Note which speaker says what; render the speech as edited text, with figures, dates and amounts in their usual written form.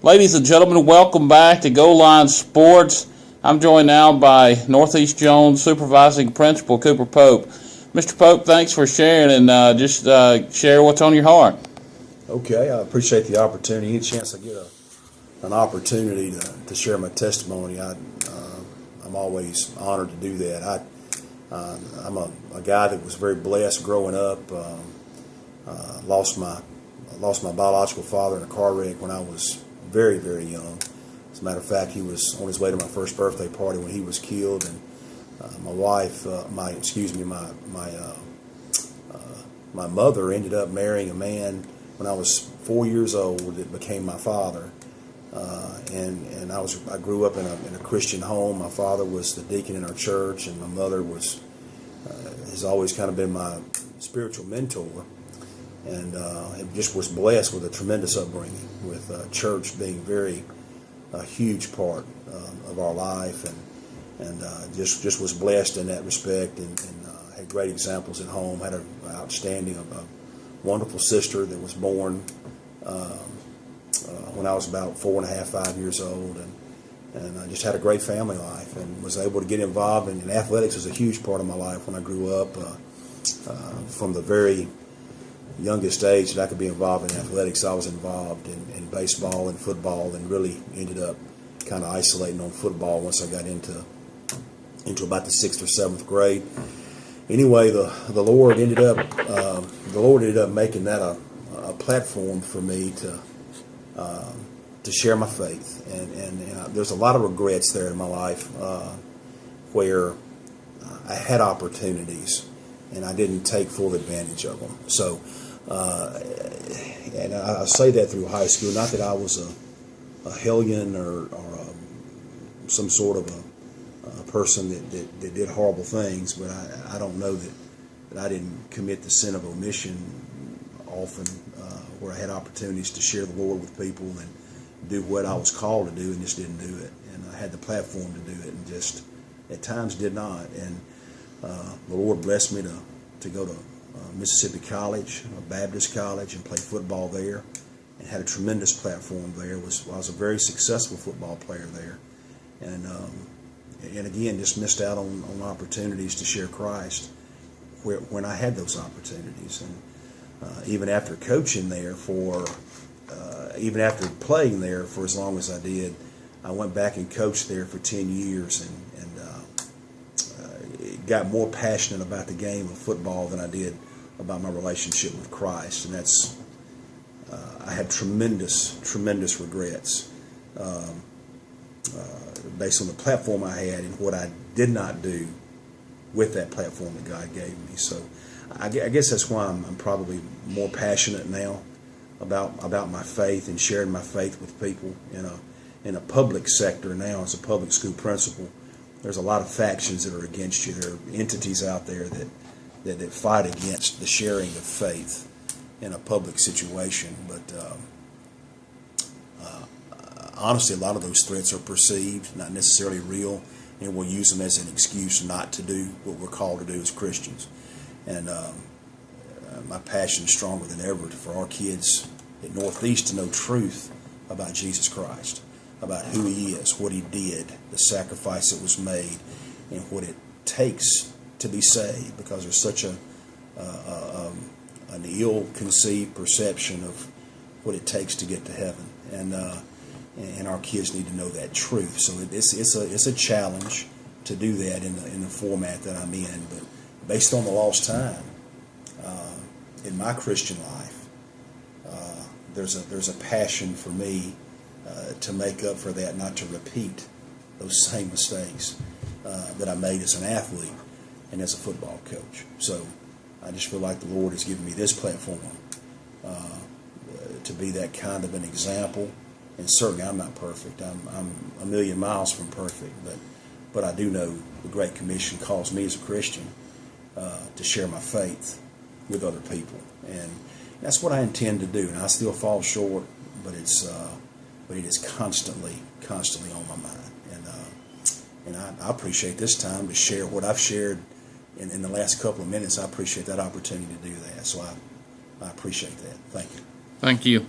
Speaker 1: Ladies and gentlemen, welcome back to Goal Line Sports. I'm joined now by Northeast Jones Supervising Principal Cooper Pope. Mr. Pope, thanks for sharing, and just share what's on your heart.
Speaker 2: Okay, I appreciate the opportunity. Any chance I get an opportunity to share my testimony, I'm always honored to do that. I'm a guy that was very blessed growing up. Lost my biological father in a car wreck when I was very, very young. As a matter of fact, he was on his way to my first birthday party when he was killed, and my mother ended up marrying a man when I was 4 years old that became my father. And I grew up in a Christian home. My father was the deacon in our church, and my mother has always kind of been my spiritual mentor. And just was blessed with a tremendous upbringing, with church being a huge part of our life, and just was blessed in that respect, and had great examples at home. Had an outstanding, wonderful sister that was born when I was about 4.5, 5 years old, and I just had a great family life, and was able to get involved in athletics. Was a huge part of my life when I grew up. From the very youngest age that I could be involved in athletics, I was involved in baseball and football, and really ended up kind of isolating on football once I got into about the 6th or 7th grade. Anyway, the Lord ended up making that a platform for me to share my faith, and there's a lot of regrets there in my life where I had opportunities and I didn't take full advantage of them. So, and I say that through high school, not that I was a hellion or some sort of a person that did horrible things, but I don't know that I didn't commit the sin of omission often, where I had opportunities to share the Lord with people and do what I was called to do and just didn't do it. And I had the platform to do it and just at times did not. And the Lord blessed me to go to Mississippi College, a Baptist college, and play football there, and had a tremendous platform there. I was a very successful football player there, and again just missed out on opportunities to share Christ when I had those opportunities. And even after coaching there even after playing there for as long as I did, I went back and coached there for 10 years and got more passionate about the game of football than I did about my relationship with Christ. And that's I had tremendous regrets based on the platform I had and what I did not do with that platform that God gave me. So I guess that's why I'm probably more passionate now about my faith and sharing my faith with people in a public sector now as a public school principal. There's a lot of factions that are against you. There are entities out there that fight against the sharing of faith in a public situation. But honestly, a lot of those threats are perceived, not necessarily real, and we'll use them as an excuse not to do what we're called to do as Christians. And my passion is stronger than ever for our kids at Northeast to know truth about Jesus Christ, about who He is, what He did, the sacrifice that was made, and what it takes to be saved, because there's such an ill-conceived perception of what it takes to get to heaven, and our kids need to know that truth. So it's a challenge to do that in the format that I'm in, but based on the lost time in my Christian life, there's a passion for me to make up for that, not to repeat those same mistakes that I made as an athlete and as a football coach. So I just feel like the Lord has given me this platform to be that kind of an example. And certainly I'm not perfect. I'm a million miles from perfect, but I do know the Great Commission calls me as a Christian to share my faith with other people, and that's what I intend to do. And I still fall short, but it is constantly on my mind. And I appreciate this time to share what I've shared in the last couple of minutes. I appreciate that opportunity to do that. So I appreciate that. Thank you.
Speaker 1: Thank you.